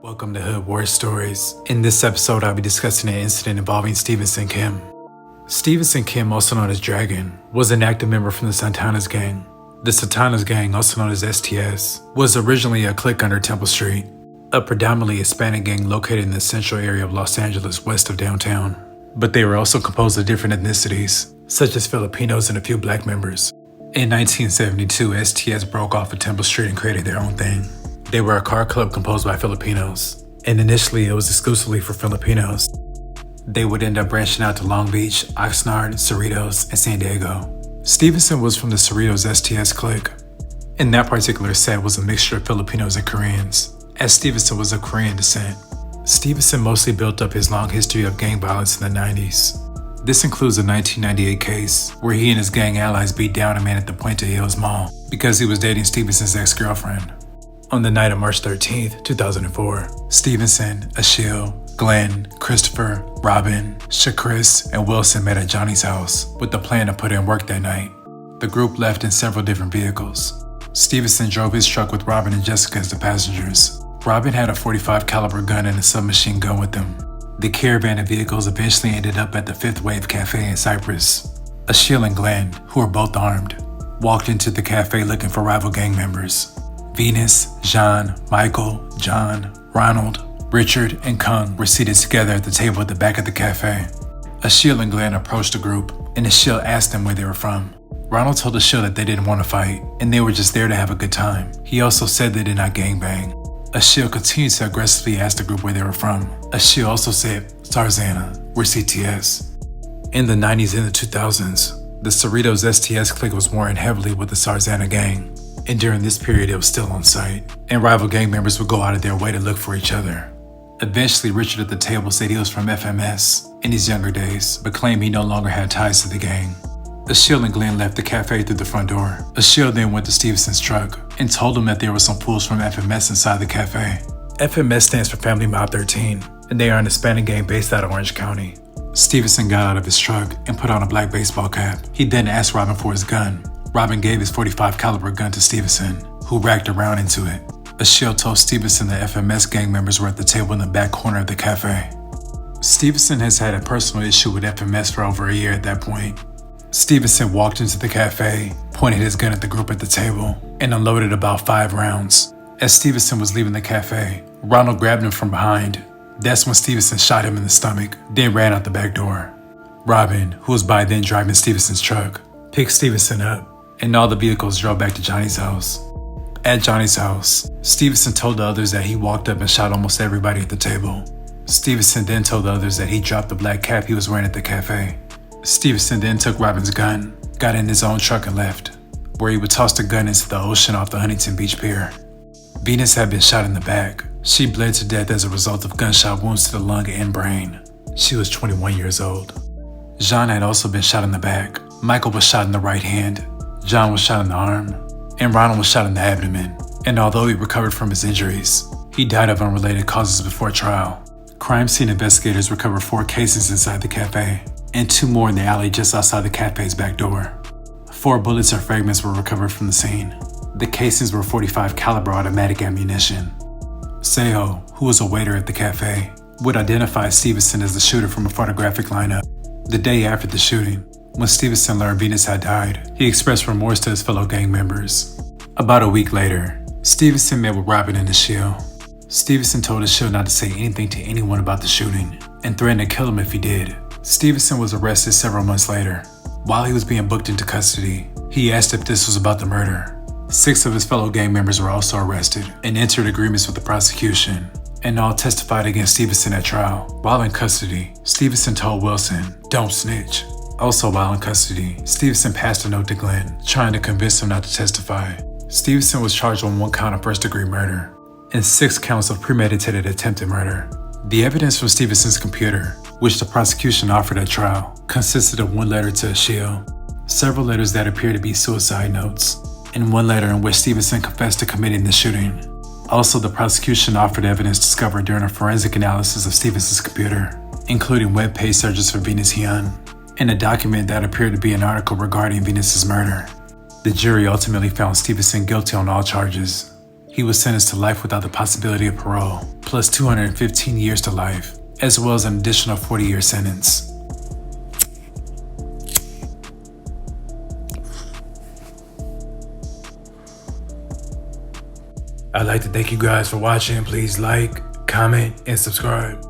Welcome to Hood War Stories. In this episode, I'll be discussing an incident involving Stephenson Kim. Stephenson Kim, also known as Dragon, was an active member from the Santana's gang. The Santana's gang, also known as STS, was originally a clique under Temple Street, a predominantly Hispanic gang located in the central area of Los Angeles west of downtown. But they were also composed of different ethnicities, such as Filipinos and a few black members. In 1972, STS broke off of Temple Street and created their own thing. They were a car club composed by Filipinos, and initially it was exclusively for Filipinos. They would end up branching out to Long Beach, Oxnard, Cerritos, and San Diego. Stephenson was from the Cerritos STS clique, and that particular set was a mixture of Filipinos and Koreans, as Stephenson was of Korean descent. Stephenson mostly built up his long history of gang violence in the 90s. This includes a 1998 case where he and his gang allies beat down a man at the Puente Hills Mall because he was dating Stephenson's ex-girlfriend. On the night of March 13th, 2004, Stephenson, Achille, Glenn, Christopher, Robin, Shakris, and Wilson met at Johnny's house with the plan to put in work that night. The group left in several different vehicles. Stephenson drove his truck with Robin and Jessica as the passengers. Robin had a .45 caliber gun and a submachine gun with him. The caravan of vehicles eventually ended up at the Fifth Wave Cafe in Cyprus. Achille and Glenn, who were both armed, walked into the cafe looking for rival gang members. Venus, Jean, Michael, John, Ronald, Richard, and Kung were seated together at the table at the back of the cafe. Achille and Glenn approached the group, and Achille asked them where they were from. Ronald told Achille that they didn't want to fight, and they were just there to have a good time. He also said they did not gangbang. Achille continued to aggressively ask the group where they were from. Achille also said, Tarzana, we're CTS. In the 90s and the 2000s, the Cerritos STS clique was warring heavily with the Tarzana gang. And during this period, it was still on site, and rival gang members would go out of their way to look for each other. Eventually, Richard at the table said he was from FMS in his younger days, but claimed he no longer had ties to the gang. Achille and Glenn left the cafe through the front door. Achille then went to Stephenson's truck and told him that there were some fools from FMS inside the cafe. FMS stands for Family Mob 13, and they are an Hispanic gang based out of Orange County. Stephenson got out of his truck and put on a black baseball cap. He then asked Robin for his gun. Robin gave his .45 caliber gun to Stephenson, who racked around into it. Achille told Stephenson that FMS gang members were at the table in the back corner of the cafe. Stephenson has had a personal issue with FMS for over a year at that point. Stephenson walked into the cafe, pointed his gun at the group at the table, and unloaded about 5 rounds. As Stephenson was leaving the cafe, Ronald grabbed him from behind. That's when Stephenson shot him in the stomach, then ran out the back door. Robin, who was by then driving Stephenson's truck, picked Stephenson up, and all the vehicles drove back to Johnny's house. At Johnny's house, Stephenson told the others that he walked up and shot almost everybody at the table. Stephenson then told the others that he dropped the black cap he was wearing at the cafe. Stephenson then took Robin's gun, got in his own truck and left, where he would toss the gun into the ocean off the Huntington Beach Pier. Venus had been shot in the back. She bled to death as a result of gunshot wounds to the lung and brain. She was 21 years old. Jean had also been shot in the back. Michael was shot in the right hand. John was shot in the arm, and Ronald was shot in the abdomen, and although he recovered from his injuries, he died of unrelated causes before trial. Crime scene investigators recovered 4 casings inside the cafe, and 2 more in the alley just outside the cafe's back door. 4 bullets or fragments were recovered from the scene. The casings were .45 caliber automatic ammunition. Seho, who was a waiter at the cafe, would identify Stephenson as the shooter from a photographic lineup. The day after the shooting, when Stephenson learned Venus had died, he expressed remorse to his fellow gang members. About a week later, Stephenson met with Robin and Achille. Stephenson told Achille not to say anything to anyone about the shooting, and threatened to kill him if he did. Stephenson was arrested several months later. While he was being booked into custody, he asked if this was about the murder. 6 of his fellow gang members were also arrested and entered agreements with the prosecution, and all testified against Stephenson at trial. While in custody, Stephenson told Wilson, "Don't snitch." Also while in custody, Stephenson passed a note to Glenn, trying to convince him not to testify. Stephenson was charged on 1 count of first-degree murder and 6 counts of premeditated attempted murder. The evidence from Stephenson's computer, which the prosecution offered at trial, consisted of 1 letter to Achille, several letters that appear to be suicide notes, and 1 letter in which Stephenson confessed to committing the shooting. Also, the prosecution offered evidence discovered during a forensic analysis of Stephenson's computer, including web page searches for Venus Hyun, and a document that appeared to be an article regarding Venus's murder. The jury ultimately found Stephenson guilty on all charges. he was sentenced to life without the possibility of parole, plus 215 years to life, as well as an additional 40-year sentence. I'd like to thank you guys for watching. Please like, comment, and subscribe.